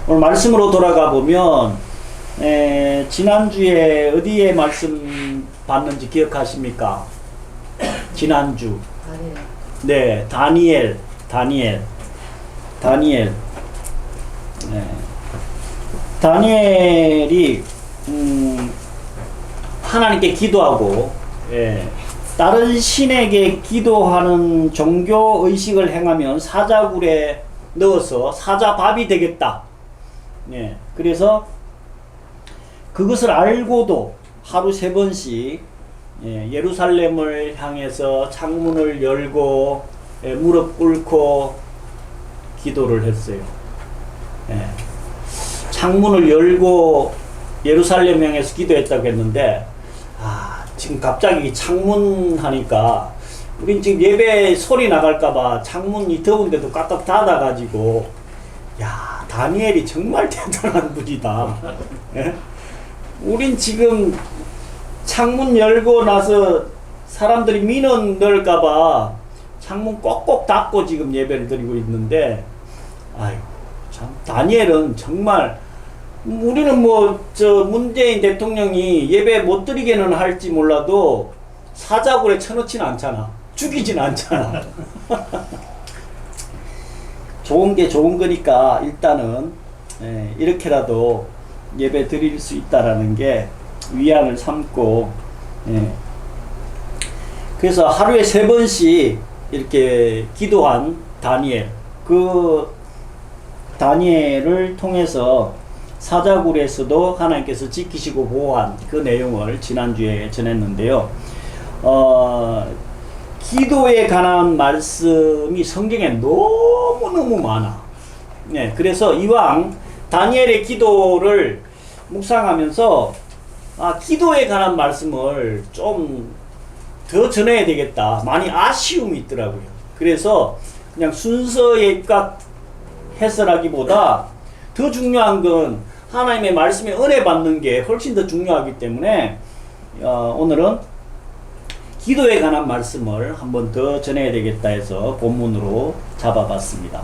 오늘 말씀으로 돌아가 보면 지난주에 어디에 말씀 봤는지 기억하십니까? 지난주. 네, 다니엘. 네. 다니엘이 하나님께 기도하고 다른 신에게 기도하는 종교 의식을 행하면 사자굴에 넣어서 사자밥이 되겠다. 그래서 그것을 알고도 하루 3번씩 예루살렘을 향해서 창문을 열고 무릎 꿇고 기도를 했어요. 창문을 열고 예루살렘 향해서 기도했다고 했는데, 지금 갑자기 창문 하니까 우린 지금 예배 소리 나갈까봐 창문이 더운데도 깍깍 닫아가지고, 야, 다니엘이 정말 대단한 분이다. 우린 지금 창문 열고 나서 사람들이 민원 넣을까봐 창문 꼭꼭 닫고 지금 예배를 드리고 있는데, 아이고, 참, 다니엘은 정말, 우리는 문재인 대통령이 예배 못 드리게는 할지 몰라도 사자굴에 쳐넣지는 않잖아. 죽이진 않잖아. 좋은 게 좋은 거니까 일단은 이렇게라도 예배 드릴 수 있다라는 게 위안을 삼고, 그래서 하루에 3번씩 이렇게 기도한 다니엘, 그 다니엘을 통해서 사자굴에서도 하나님께서 지키시고 보호한 그 내용을 지난주에 전했는데요. 기도에 관한 말씀이 성경에 너무너무 많아. 그래서 이왕 다니엘의 기도를 묵상하면서 기도에 관한 말씀을 좀 더 전해야 되겠다. 많이 아쉬움이 있더라고요. 그래서 그냥 순서에 딱 해설하기보다 더 중요한 건 하나님의 말씀에 은혜 받는 게 훨씬 더 중요하기 때문에 오늘은 기도에 관한 말씀을 한번 더 전해야 되겠다 해서 본문으로 잡아봤습니다.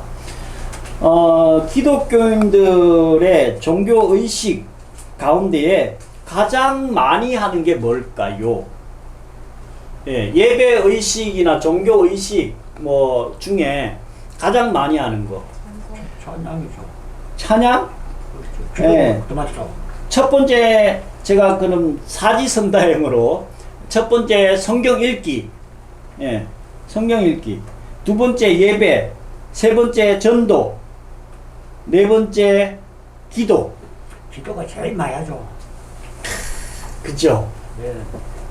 기독교인들의 종교의식 가운데에 가장 많이 하는 게 뭘까요? 예배의식이나 종교의식 중에 가장 많이 하는 거. 찬양이죠. 찬양? 맞죠. 첫 번째, 제가 그럼 사지선다형으로 첫 번째 성경 읽기. 성경 읽기. 두 번째 예배. 세 번째 전도. 네 번째 기도. 기도가 제일 많이 하죠. 그죠? 네.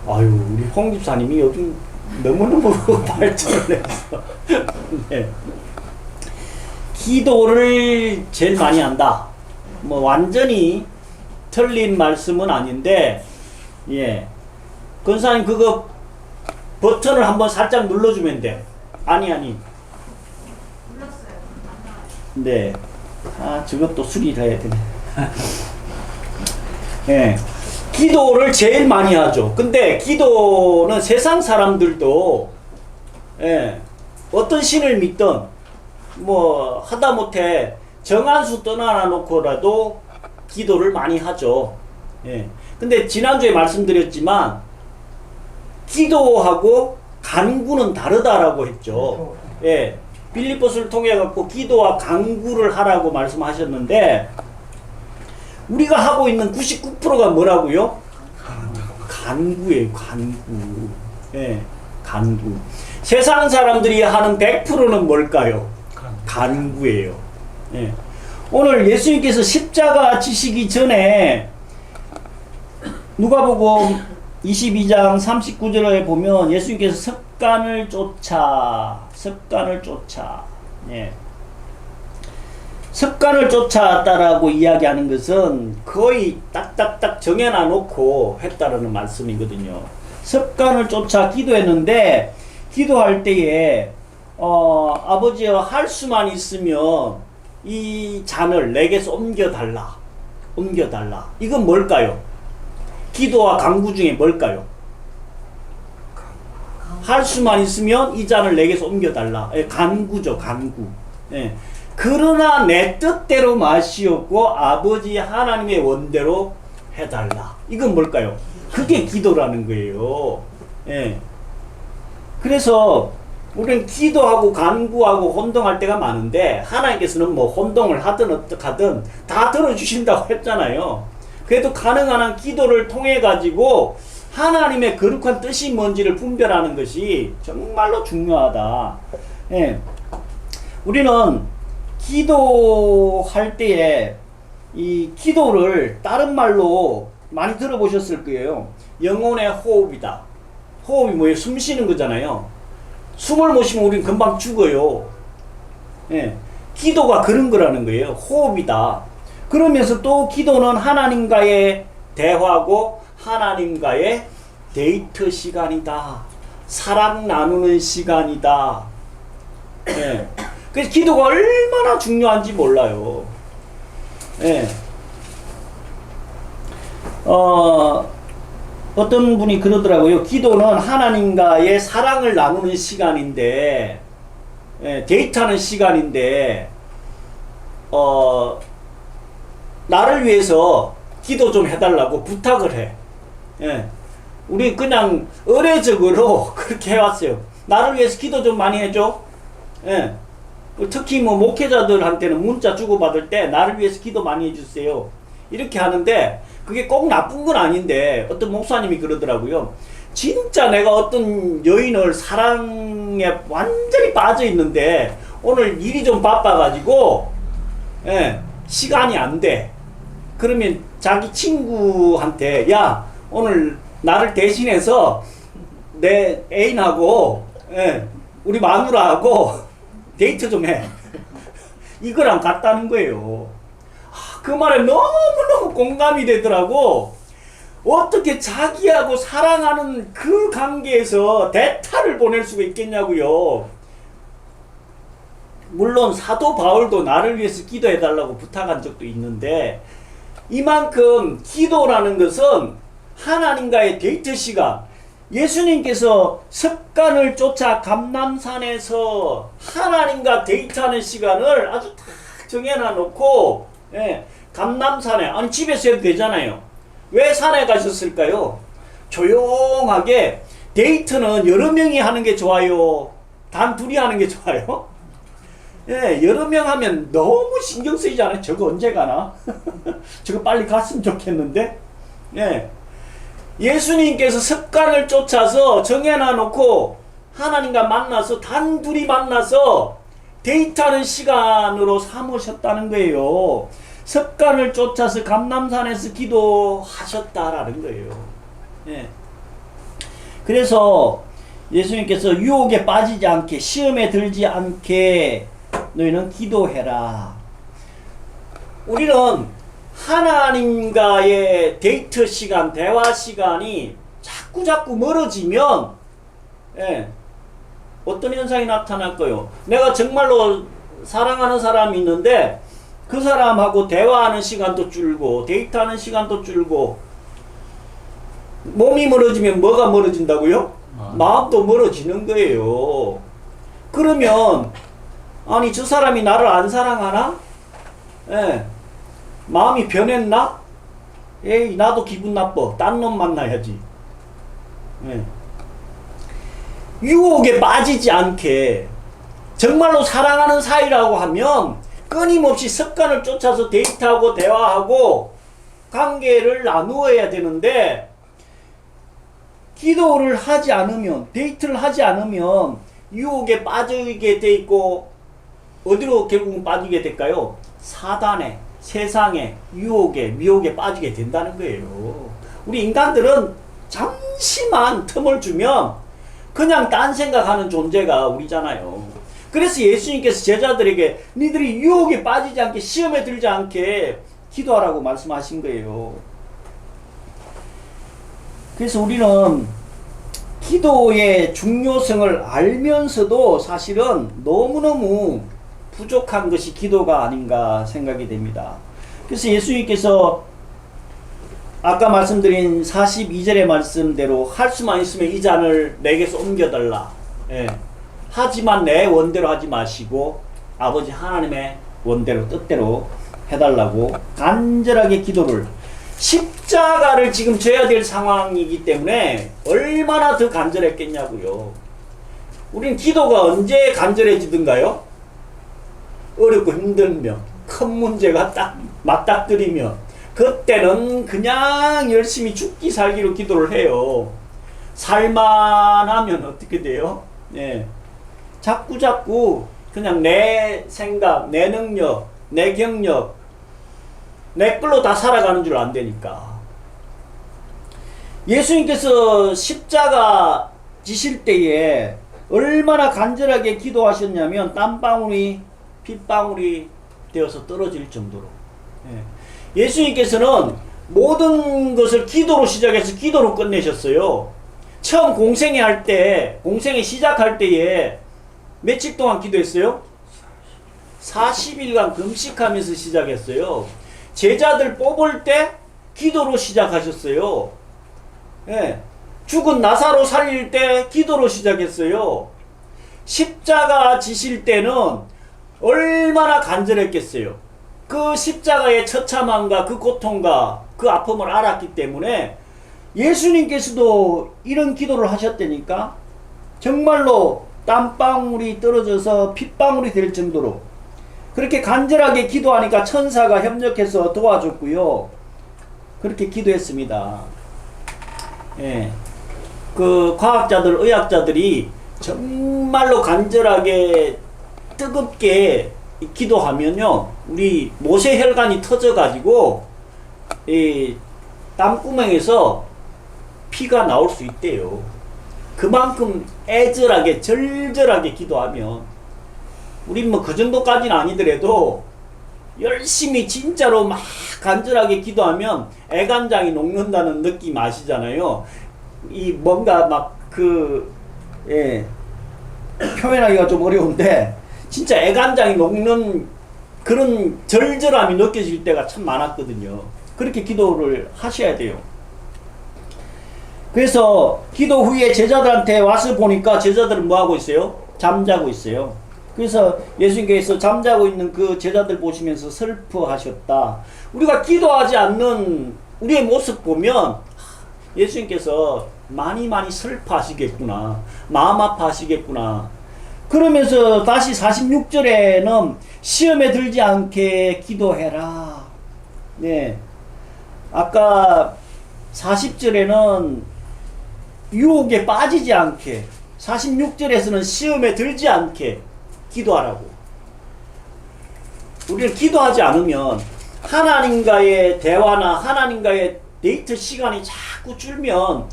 아유, 우리 홍 집사님이 요즘 너무너무 발전을 해서. 기도를 제일 많이 한다. 완전히 틀린 말씀은 아닌데, 권사님 그거 버튼을 한번 살짝 눌러주면 돼. 아니. 눌렀어요. 네. 저것도 수리를 해야 되네. 기도를 제일 많이 하죠. 근데 기도는 세상 사람들도, 어떤 신을 믿든, 하다못해 정한수 떠나놔 놓고라도 기도를 많이 하죠. 근데 지난주에 말씀드렸지만, 기도하고 간구는 다르다라고 했죠. 빌립보서를 통해 갖고 기도와 간구를 하라고 말씀하셨는데, 우리가 하고 있는 99%가 뭐라고요? 간구예요, 간구. 간구. 세상 사람들이 하는 100%는 뭘까요? 간구예요. 오늘 예수님께서 십자가 지시기 전에 누가복음 22장 39절에 보면 예수님께서 석간을 쫓아 석간을 쫓아왔다라고 이야기하는 것은 거의 딱딱딱 정해놔 놓고 했다라는 말씀이거든요. 석간을 쫓아 기도했는데, 기도할 때에 아버지여, 할 수만 있으면 이 잔을 내게서 옮겨달라. 이건 뭘까요? 기도와 간구 중에 뭘까요? 할 수만 있으면 이 잔을 내게서 옮겨달라. 간구죠, 간구. 예. 그러나 내 뜻대로 마시옵고 아버지 하나님의 원대로 해달라. 이건 뭘까요? 그게 기도라는 거예요. 예. 그래서 우리는 기도하고 간구하고 혼동할 때가 많은데 하나님께서는 뭐 혼동을 하든 어떡하든 다 들어주신다고 했잖아요. 그래도 가능한 한 기도를 통해 가지고 하나님의 거룩한 뜻이 뭔지를 분별하는 것이 정말로 중요하다. 예. 우리는 기도할 때에 이 기도를 다른 말로 많이 들어보셨을 거예요. 영혼의 호흡이다. 호흡이 뭐예요? 숨 쉬는 거잖아요. 숨을 못 쉬면 우리는 금방 죽어요. 예. 기도가 그런 거라는 거예요. 호흡이다. 그러면서 또 기도는 하나님과의 대화고 하나님과의 데이트 시간이다. 사랑 나누는 시간이다. 예. 그래서 기도가 얼마나 중요한지 몰라요. 예. 어떤 분이 그러더라고요. 기도는 하나님과의 사랑을 나누는 시간인데, 예, 데이트하는 시간인데, 나를 위해서 기도 좀 해달라고 부탁을 해. 예. 우리 그냥 의례적으로 그렇게 해왔어요. 나를 위해서 기도 좀 많이 해줘. 예. 특히 뭐 목회자들한테는 문자 주고받을 때 나를 위해서 기도 많이 해주세요. 이렇게 하는데 그게 꼭 나쁜 건 아닌데 어떤 목사님이 그러더라고요. 진짜 내가 어떤 여인을 사랑에 완전히 빠져 있는데 오늘 일이 좀 바빠가지고 예, 시간이 안 돼. 그러면 자기 친구한테 야 오늘 나를 대신해서 내 애인하고 예, 우리 마누라하고 데이트 좀 해. 이거랑 같다는 거예요. 그 말에 너무너무 공감이 되더라고. 어떻게 자기하고 사랑하는 그 관계에서 대타를 보낼 수가 있겠냐고요. 물론 사도 바울도 나를 위해서 기도해달라고 부탁한 적도 있는데 이만큼 기도라는 것은 하나님과의 데이트 시간, 예수님께서 습관을 쫓아 감람산에서 하나님과 데이트하는 시간을 아주 딱 정해놔 놓고 예, 감람산에 아니 집에서 해도 되잖아요. 왜 산에 가셨을까요? 조용하게. 데이트는 여러 명이 하는 게 좋아요? 단 둘이 하는 게 좋아요? 예, 여러 명 하면 너무 신경 쓰이지 않아요? 저거 언제 가나? 저거 빨리 갔으면 좋겠는데? 예. 예수님께서 습관을 쫓아서 정해놔 놓고 하나님과 만나서 단둘이 만나서 데이트하는 시간으로 삼으셨다는 거예요. 습관을 쫓아서 감람산에서 기도하셨다라는 거예요. 예. 그래서 예수님께서 유혹에 빠지지 않게 시험에 들지 않게 너희는 기도해라. 우리는 하나님과의 데이트 시간, 대화 시간이 자꾸 멀어지면 예, 어떤 현상이 나타날 거예요. 내가 정말로 사랑하는 사람이 있는데 그 사람하고 대화하는 시간도 줄고 데이트하는 시간도 줄고 몸이 멀어지면 뭐가 멀어진다고요? 마음도 멀어지는 거예요. 그러면 아니 저 사람이 나를 안 사랑하나? 예. 마음이 변했나? 에이 나도 기분 나빠. 딴 놈 만나야지. 예. 유혹에 빠지지 않게 정말로 사랑하는 사이라고 하면 끊임없이 습관을 쫓아서 데이트하고 대화하고 관계를 나누어야 되는데 기도를 하지 않으면 데이트를 하지 않으면 유혹에 빠지게 돼 있고 어디로 결국은 빠지게 될까요? 사단에 세상에 유혹에 미혹에 빠지게 된다는 거예요. 우리 인간들은 잠시만 틈을 주면 그냥 딴 생각하는 존재가 우리잖아요. 그래서 예수님께서 제자들에게 니들이 유혹에 빠지지 않게 시험에 들지 않게 기도하라고 말씀하신 거예요. 그래서 우리는 기도의 중요성을 알면서도 사실은 너무너무 부족한 것이 기도가 아닌가 생각이 됩니다. 그래서 예수님께서 아까 말씀드린 42절의 말씀대로 할 수만 있으면 이 잔을 내게서 옮겨달라. 예. 하지만 내 원대로 하지 마시고 아버지 하나님의 원대로 뜻대로 해달라고 간절하게 기도를, 십자가를 지금 져야 될 상황이기 때문에 얼마나 더 간절했겠냐고요. 우린 기도가 언제 간절해지던가요? 어렵고 힘들면, 큰 문제가 딱 맞닥뜨리면, 그때는 그냥 열심히 죽기 살기로 기도를 해요. 살만하면 어떻게 돼요? 예. 자꾸 그냥 내 생각, 내 능력, 내 경력, 내 걸로 다 살아가는 줄 안 되니까. 예수님께서 십자가 지실 때에 얼마나 간절하게 기도하셨냐면 땀방울이 핏방울이 되어서 떨어질 정도로. 예수님께서는 모든 것을 기도로 시작해서 기도로 끝내셨어요. 처음 공생회 시작할 때에 며칠 동안 기도했어요? 40일간 금식하면서 시작했어요. 제자들 뽑을 때 기도로 시작하셨어요. 예. 죽은 나사로 살릴 때 기도로 시작했어요. 십자가 지실 때는 얼마나 간절했겠어요. 그 십자가의 처참함과 그 고통과 그 아픔을 알았기 때문에 예수님께서도 이런 기도를 하셨다니까. 정말로 땀방울이 떨어져서 핏방울이 될 정도로 그렇게 간절하게 기도하니까 천사가 협력해서 도와줬고요. 그렇게 기도했습니다. 예. 그 과학자들, 의학자들이 정말로 간절하게 뜨겁게 기도하면요, 우리 모세혈관이 터져가지고 이 땀구멍에서 피가 나올 수 있대요. 그만큼 애절하게 절절하게 기도하면, 우린 뭐 그 정도까지는 아니더라도 열심히 진짜로 막 간절하게 기도하면 애간장이 녹는다는 느낌 아시잖아요. 이 뭔가 막 표현하기가 좀 어려운데 진짜 애간장이 녹는 그런 절절함이 느껴질 때가 참 많았거든요. 그렇게 기도를 하셔야 돼요. 그래서 기도 후에 제자들한테 와서 보니까 제자들은 뭐 하고 있어요? 잠자고 있어요. 그래서 예수님께서 잠자고 있는 그 제자들 보시면서 슬퍼하셨다. 우리가 기도하지 않는 우리의 모습 보면 예수님께서 많이 슬퍼하시겠구나, 마음 아파하시겠구나. 그러면서 다시 46절에는 시험에 들지 않게 기도해라. 네. 아까 40절에는 유혹에 빠지지 않게, 46절에서는 시험에 들지 않게 기도하라고. 우리는 기도하지 않으면 하나님과의 대화나 하나님과의 데이트 시간이 자꾸 줄면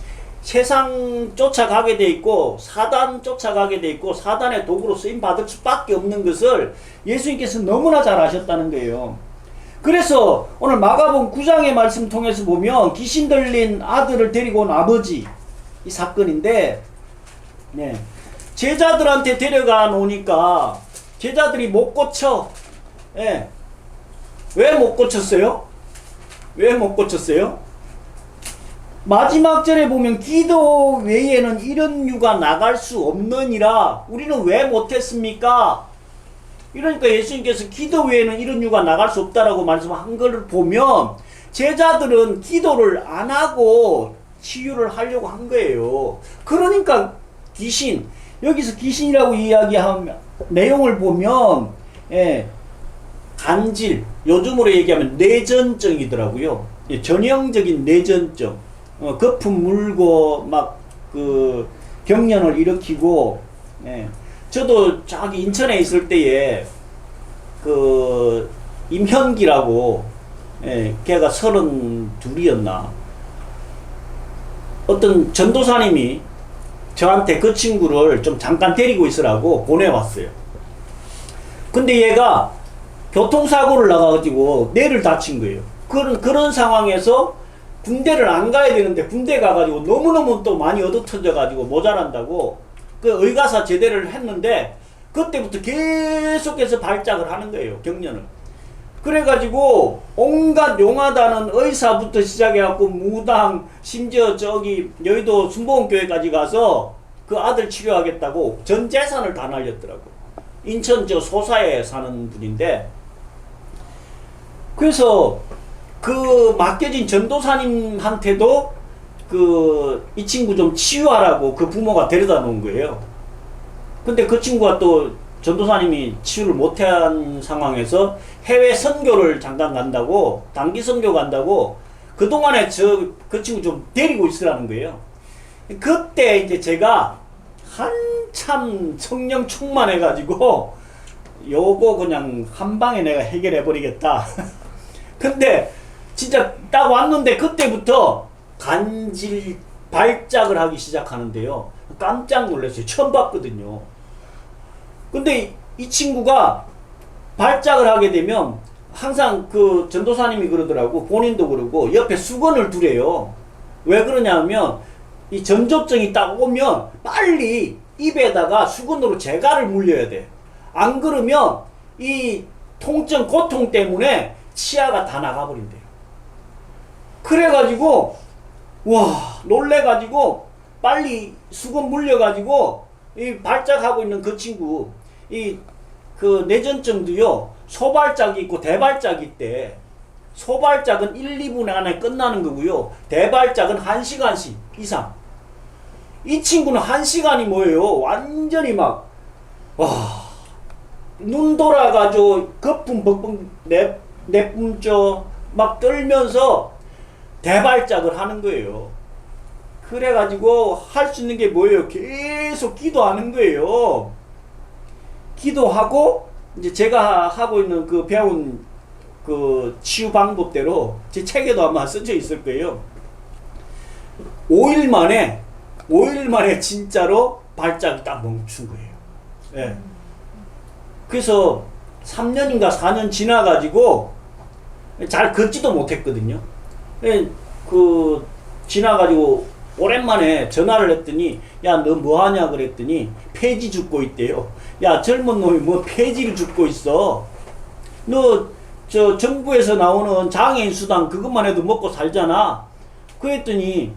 세상 쫓아가게 돼 있고 사단 쫓아가게 돼 있고 사단의 도구로 쓰임 받을 수밖에 없는 것을 예수님께서 너무나 잘 아셨다는 거예요. 그래서 오늘 마가복음 9장의 말씀 통해서 보면 귀신 들린 아들을 데리고 온 아버지, 이 사건인데, 네. 제자들한테 데려가 놓으니까 제자들이 못 고쳐. 예. 왜 못 고쳤어요? 왜 못 고쳤어요? 마지막 절에 보면 기도 외에는 이런 유가 나갈 수 없느니라. 우리는 왜 못했습니까? 이러니까 예수님께서 기도 외에는 이런 유가 나갈 수 없다라고 말씀한 걸 보면 제자들은 기도를 안 하고 치유를 하려고 한 거예요. 그러니까 귀신, 여기서 귀신이라고 이야기하면 내용을 보면 간질, 요즘으로 얘기하면 내전증이더라고요. 전형적인 내전증. 거품 물고 막 경련을 일으키고. 저도 저기 인천에 있을 때에 임현기라고, 걔가 32이었나, 어떤 전도사님이 저한테 그 친구를 좀 잠깐 데리고 있으라고 보내왔어요. 근데 얘가 교통사고를 나가가지고 뇌를 다친 거예요. 그런 상황에서 군대를 안 가야 되는데 군대 가가지고 너무너무 또 많이 얻어터져가지고 모자란다고 그 의가사 제대를 했는데 그때부터 계속해서 발작을 하는 거예요. 경련을. 그래가지고 온갖 용하다는 의사부터 시작해갖고 무당, 심지어 저기 여의도 순복음교회까지 가서 그 아들 치료하겠다고 전 재산을 다 날렸더라고. 인천 저 소사에 사는 분인데, 그래서 그 맡겨진 전도사님한테도 이 친구 좀 치유하라고 그 부모가 데려다 놓은 거예요. 근데 그 친구가 또 전도사님이 치유를 못한 상황에서 해외 선교를 잠깐 간다고, 단기 선교 간다고, 그동안에 그 친구 좀 데리고 있으라는 거예요. 그때 이제 제가 한참 성령 충만해가지고, 요거 그냥 한 방에 내가 해결해 버리겠다. 근데 진짜 딱 왔는데 그때부터 간질 발작을 하기 시작하는데요. 깜짝 놀랐어요. 처음 봤거든요. 근데 이 친구가 발작을 하게 되면 항상 그 전도사님이 그러더라고, 본인도 그러고 옆에 수건을 두래요. 왜 그러냐면 이 전조증이 딱 오면 빨리 입에다가 수건으로 재갈을 물려야 돼. 안 그러면 이 통증, 고통 때문에 치아가 다 나가버린대요. 그래가지고 와, 놀래가지고 빨리 수건 물려가지고 이 발작하고 있는 그 친구, 그 내전증도요, 소발작이 있고 대발작이 있대. 소발작은 1, 2분 안에 끝나는 거고요. 대발작은 1시간씩 이상. 이 친구는 1시간이 뭐예요? 완전히 막, 와, 눈 돌아가지고 거품 벅벅 내뿜죠. 막 떨면서 대발작을 하는 거예요. 그래가지고 할 수 있는 게 뭐예요? 계속 기도하는 거예요. 기도하고 이제 제가 하고 있는 그 배운 그 치유 방법대로 제 책에도 아마 써져 있을 거예요. 5일 만에 진짜로 발작이 딱 멈춘 거예요. 예. 그래서 3년인가 4년 지나가지고 잘 걷지도 못했거든요. 예, 지나가지고 오랜만에 전화를 했더니, 야, 너 뭐하냐 그랬더니 폐지 죽고 있대요. 야, 젊은 놈이 뭐 폐지를 죽고 있어. 너 저 정부에서 나오는 장애인 수당 그것만 해도 먹고 살잖아. 그랬더니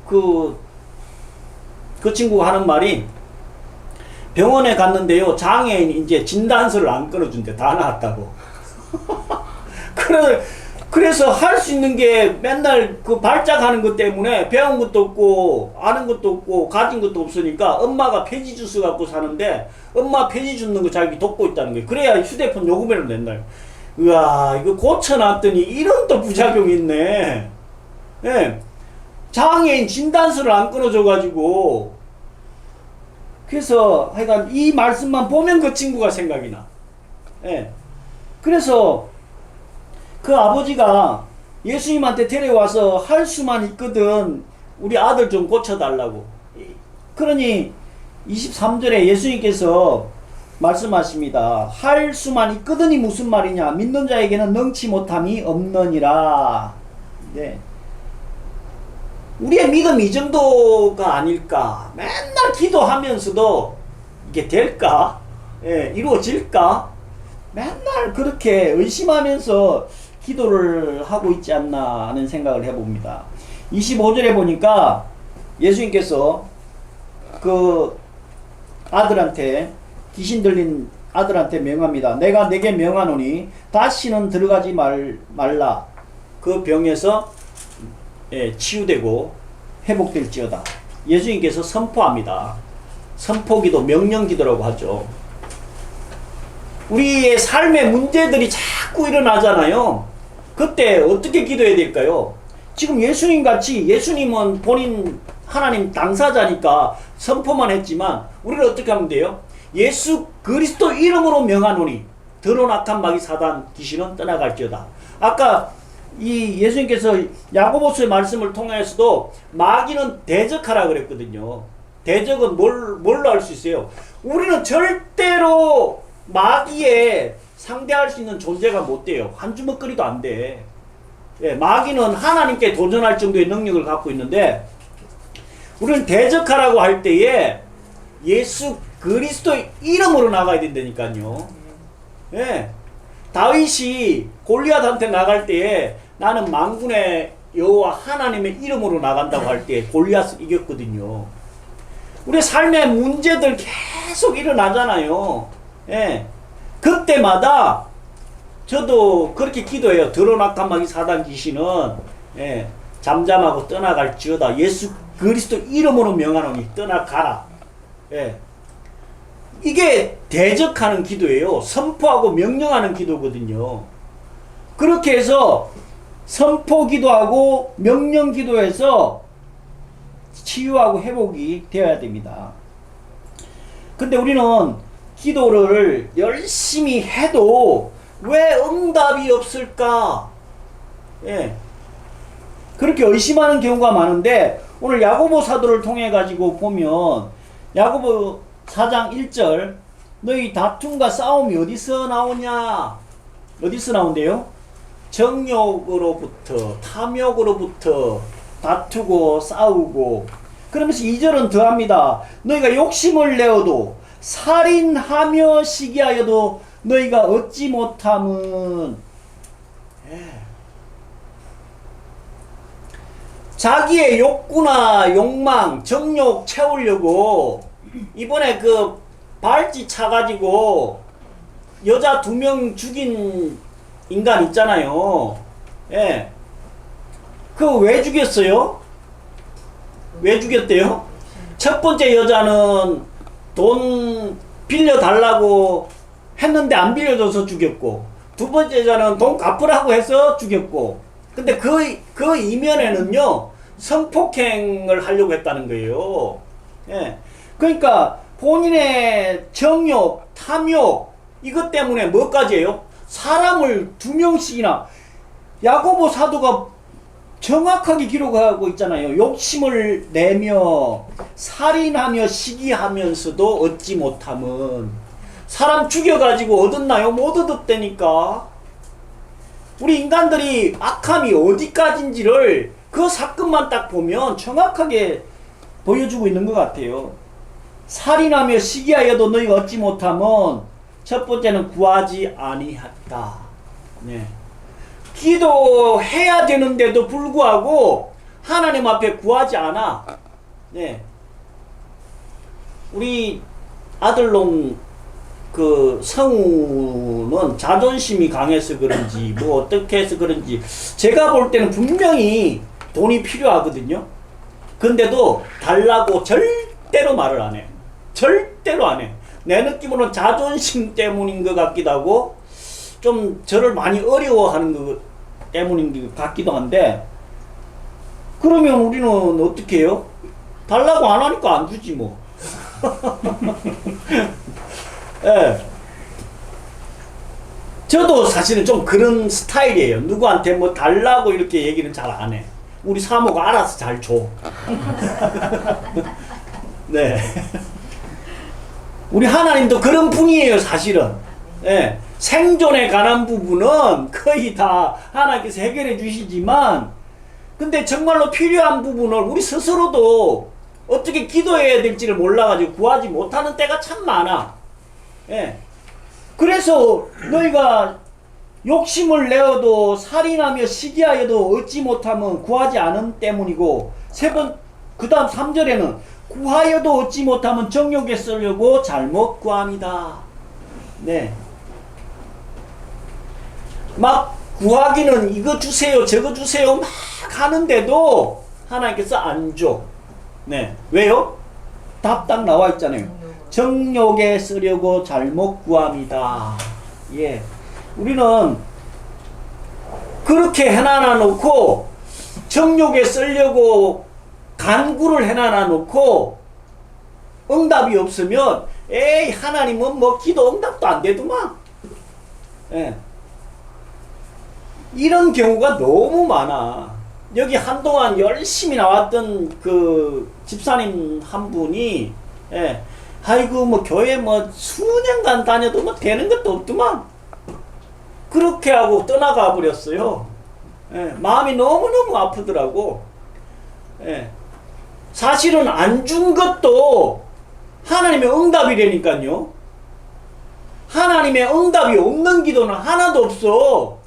그 친구가 하는 말이, 병원에 갔는데요, 장애인 이제 진단서를 안 끊어준대. 다 나왔다고. 그래서 할 수 있는 게 맨날 그 발작하는 것 때문에 배운 것도 없고 아는 것도 없고 가진 것도 없으니까 엄마가 폐지 주스 갖고 사는데 엄마 폐지 줍는 거 자기 돕고 있다는 거예요. 그래야 휴대폰 요금이라도 낸다. 우와, 이거 고쳐놨더니 이런 또 부작용이 있네. 예. 장애인 진단서를 안 끊어줘가지고. 그래서 하여간 이 말씀만 보면 그 친구가 생각이 나. 예. 그래서 그 아버지가 예수님한테 데려와서 할 수만 있거든 우리 아들 좀 고쳐달라고. 그러니 23절에 예수님께서 말씀하십니다. 할 수만 있거든이 무슨 말이냐? 믿는 자에게는 능치 못함이 없느니라. 네. 우리의 믿음이 이 정도가 아닐까? 맨날 기도하면서도 이게 될까? 예, 이루어질까? 맨날 그렇게 의심하면서 기도를 하고 있지 않나 하는 생각을 해봅니다. 25절에 보니까 예수님께서 그 아들한테, 귀신 들린 아들한테 명합니다. 내가 내게 명하노니 다시는 들어가지 말라. 그 병에서 치유되고 회복될지어다. 예수님께서 선포합니다. 선포기도, 명령기도라고 하죠. 우리의 삶의 문제들이 자꾸 일어나잖아요. 그때 어떻게 기도해야 될까요? 지금 예수님 같이, 예수님은 본인 하나님 당사자니까 선포만 했지만 우리는 어떻게 하면 돼요? 예수 그리스도 이름으로 명하노니 더러운 악한 마귀 사단 귀신은 떠나갈지어다. 아까 이 예수님께서 야고보서의 말씀을 통해서도 마귀는 대적하라 그랬거든요. 대적은 뭘로 할 수 있어요? 우리는 절대로 마귀에 상대할 수 있는 존재가 못 돼요. 한 주먹거리도 안 돼. 예, 마귀는 하나님께 도전할 정도의 능력을 갖고 있는데 우리는 대적하라고 할 때에 예수 그리스도의 이름으로 나가야 된다니까요. 예, 다윗이 골리앗한테 나갈 때에 나는 만군의 여호와 하나님의 이름으로 나간다고 할 때 골리앗을 이겼거든요. 우리 삶의 문제들 계속 일어나잖아요. 예. 그때마다 저도 그렇게 기도해요. 드러나까마귀 사단 귀신은 예, 잠잠하고 떠나갈지어다. 예수 그리스도 이름으로 명하노니 떠나가라. 예. 이게 대적하는 기도예요. 선포하고 명령하는 기도거든요. 그렇게 해서 선포 기도하고 명령 기도해서 치유하고 회복이 되어야 됩니다. 근데 우리는 기도를 열심히 해도 왜 응답이 없을까? 예. 그렇게 의심하는 경우가 많은데 오늘 야고보 사도를 통해 가지고 보면 야고보 4장 1절 너희 다툼과 싸움이 어디서 나오냐? 어디서 나온대요? 정욕으로부터 탐욕으로부터 다투고 싸우고 그러면서 2절은 더합니다. 너희가 욕심을 내어도 살인하며 시기하여도 너희가 얻지 못함은 예. 자기의 욕구나 욕망, 정욕 채우려고 이번에 그 발찌 차가지고 여자 2명 죽인 인간 있잖아요. 예. 그 왜 죽였어요? 왜 죽였대요? 첫 번째 여자는 돈 빌려달라고 했는데 안 빌려줘서 죽였고, 두 번째 여자는 돈 갚으라고 해서 죽였고, 근데 그 이면에는요, 성폭행을 하려고 했다는 거예요. 예. 그러니까 본인의 정욕, 탐욕, 이것 때문에 뭐까지 해요? 사람을 2명씩이나, 야고보 사도가 정확하게 기록하고 있잖아요. 욕심을 내며 살인하며 시기하면서도 얻지 못함은, 사람 죽여가지고 얻었나요? 못 얻었다니까. 우리 인간들이 악함이 어디까지인지를 그 사건만 딱 보면 정확하게 보여주고 있는 것 같아요. 살인하며 시기하여도 너희가 얻지 못함은 첫 번째는 구하지 아니했다. 네. 기도해야 되는데도 불구하고 하나님 앞에 구하지 않아. 네. 우리 아들놈 그 성우는 자존심이 강해서 그런지 뭐 어떻게 해서 그런지 제가 볼 때는 분명히 돈이 필요하거든요. 근데도 달라고 절대로 말을 안 해. 절대로 안 해. 내 느낌으로는 자존심 때문인 것 같기도 하고 좀 저를 많이 어려워하는 것 때문인 것 같기도 한데, 그러면 우리는 어떻게 해요? 달라고 안 하니까 안 주지 뭐. 예. 저도 사실은 좀 그런 스타일이에요. 누구한테 뭐 달라고 이렇게 얘기는 잘 안 해. 우리 사모가 알아서 잘 줘. 네. 우리 하나님도 그런 분이에요, 사실은. 예. 생존에 관한 부분은 거의 다 하나님께서 해결해 주시지만, 근데 정말로 필요한 부분을 우리 스스로도 어떻게 기도해야 될지를 몰라가지고 구하지 못하는 때가 참 많아. 예. 그래서 너희가 욕심을 내어도 살인하며 시기하여도 얻지 못하면 구하지 않은 때문이고, 그 다음 3절에는 구하여도 얻지 못하면 정욕에 쓰려고 잘못 구합니다. 네. 막 구하기는 이거 주세요 저거 주세요 막 하는데도 하나님께서 안 줘. 네. 왜요? 답 딱 나와 있잖아요. 정욕에 쓰려고 잘못 구합니다. 예. 우리는 그렇게 해놔 놓고 정욕에 쓰려고 간구를 해놔 놓고 응답이 없으면 에이 하나님은 뭐 기도 응답도 안 되더만. 예. 이런 경우가 너무 많아. 여기 한동안 열심히 나왔던 그 집사님 한 분이 예. 아이고 뭐 교회 뭐 수년간 다녀도 뭐 되는 것도 없더만. 그렇게 하고 떠나가 버렸어요. 예. 마음이 너무너무 아프더라고. 예. 사실은 안 준 것도 하나님의 응답이라니까요. 하나님의 응답이 없는 기도는 하나도 없어.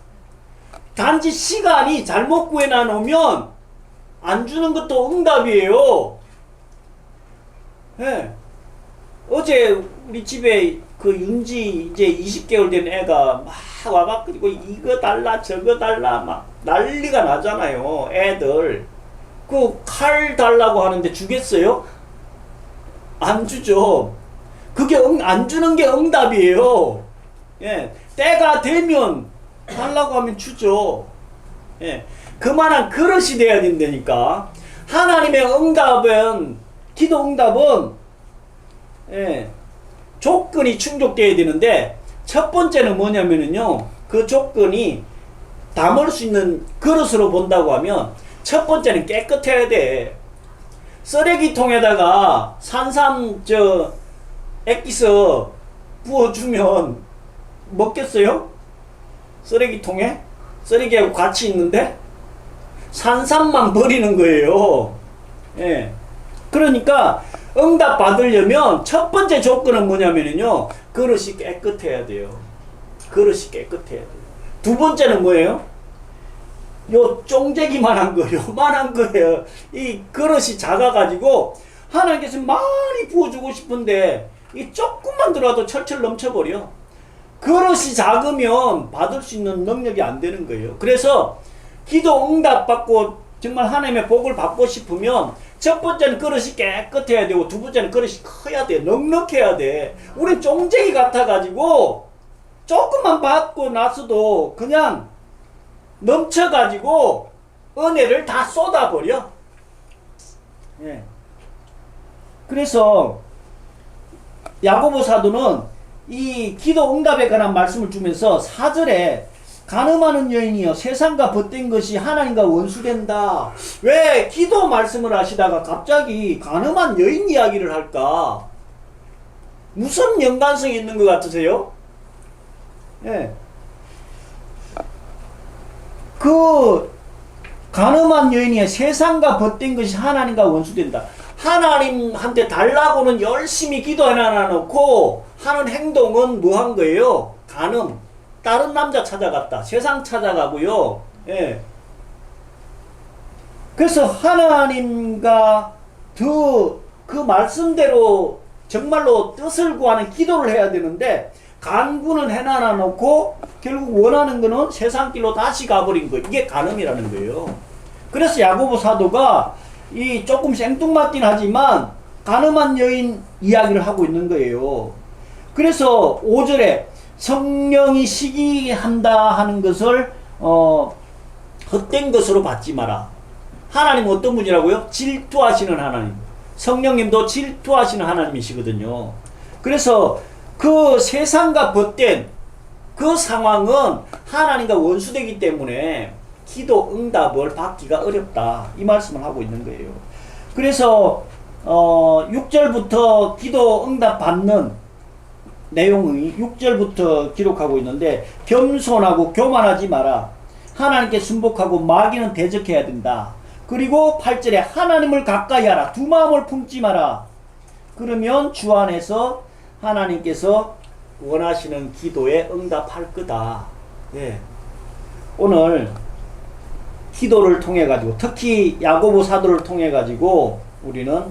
단지 시간이 잘못 구해놔 놓으면 안 주는 것도 응답이에요. 예. 어제 우리 집에 그 윤지 이제 20개월 된 애가 막 와가지고 이거 달라 저거 달라 막 난리가 나잖아요. 애들 그 칼 달라고 하는데 주겠어요? 안 주죠. 그게 안 주는 게 응답이에요. 예. 때가 되면 달라고 하면 주죠. 예. 그만한 그릇이 돼야 된다니까. 하나님의 응답은, 기도 응답은, 예, 조건이 충족돼야 되는데, 첫 번째는 뭐냐면요, 그 조건이 담을 수 있는 그릇으로 본다고 하면, 첫 번째는 깨끗해야 돼. 쓰레기통에다가 산삼, 액기스 부어주면 먹겠어요? 쓰레기통에? 쓰레기하고 같이 있는데? 산삼만 버리는 거예요. 예. 그러니까 응답 받으려면 첫 번째 조건은 뭐냐면요, 그릇이 깨끗해야 돼요. 그릇이 깨끗해야 돼요. 두 번째는 뭐예요? 요 쫑재기만한 거, 요만한 거예요. 이 그릇이 작아가지고 하나님께서 많이 부어주고 싶은데 이 조금만 들어와도 철철 넘쳐버려. 그릇이 작으면 받을 수 있는 능력이 안 되는 거예요. 그래서 기도 응답 받고 정말 하나님의 복을 받고 싶으면 첫 번째는 그릇이 깨끗해야 되고 두 번째는 그릇이 커야 돼. 넉넉해야 돼. 우린 쫑쟁이 같아가지고 조금만 받고 나서도 그냥 넘쳐가지고 은혜를 다 쏟아버려. 예. 그래서 야고보 사도는 이 기도 응답에 관한 말씀을 주면서 4절에 간음하는 여인이여 세상과 벗된 것이 하나님과 원수된다. 왜 기도 말씀을 하시다가 갑자기 간음한 여인 이야기를 할까? 무슨 연관성이 있는 것 같으세요? 예. 그 간음한 여인이 세상과 벗된 것이 하나님과 원수된다. 하나님한테 달라고는 열심히 기도해놔 놓고 하는 행동은 뭐 한 거예요? 간음. 다른 남자 찾아갔다. 세상 찾아가고요. 예. 그래서 하나님과 그 말씀대로 정말로 뜻을 구하는 기도를 해야 되는데 간구는 해놔 놓고 결국 원하는 거는 세상 길로 다시 가버린 거. 이게 간음이라는 거예요. 그래서 야고보 사도가 이 조금 생뚱맞긴 하지만 간음한 여인 이야기를 하고 있는 거예요. 그래서 5절에 성령이 시기한다 하는 것을 헛된 것으로 받지 마라. 하나님은 어떤 분이라고요? 질투하시는 하나님. 성령님도 질투하시는 하나님이시거든요. 그래서 그 세상과 벗된 그 상황은 하나님과 원수되기 때문에 기도 응답을 받기가 어렵다. 이 말씀을 하고 있는 거예요. 그래서 6절부터 기도 응답 받는 내용이 6절부터 기록하고 있는데 겸손하고 교만하지 마라. 하나님께 순복하고 마귀는 대적해야 된다. 그리고 8절에 하나님을 가까이 하라. 두 마음을 품지 마라. 그러면 주 안에서 하나님께서 원하시는 기도에 응답할 거다. 네. 오늘 기도를 통해 가지고 특히 야고보 사도를 통해 가지고 우리는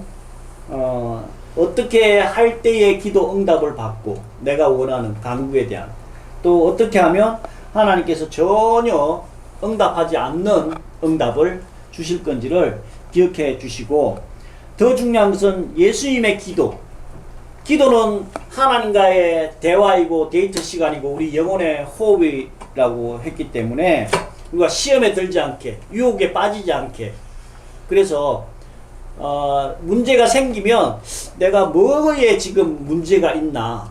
어떻게 할 때의 기도 응답을 받고 내가 원하는 간구에 대한 또 어떻게 하면 하나님께서 전혀 응답하지 않는 응답을 주실 건지를 기억해 주시고 더 중요한 것은 예수님의 기도는 하나님과의 대화이고 데이트 시간이고 우리 영혼의 호흡이라고 했기 때문에 우리가 시험에 들지 않게 유혹에 빠지지 않게 그래서 문제가 생기면 내가 뭐에 지금 문제가 있나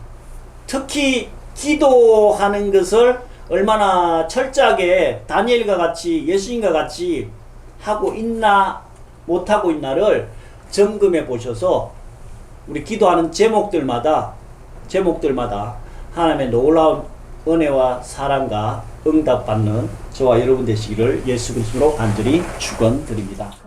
특히 기도하는 것을 얼마나 철저하게 다니엘과 같이 예수님과 같이 하고 있나 못하고 있나를 점검해 보셔서 우리 기도하는 제목들마다 하나님의 놀라운 은혜와 사랑과 응답받는 저와 여러분 되시기를 예수 그리스도로 간절히 축원드립니다.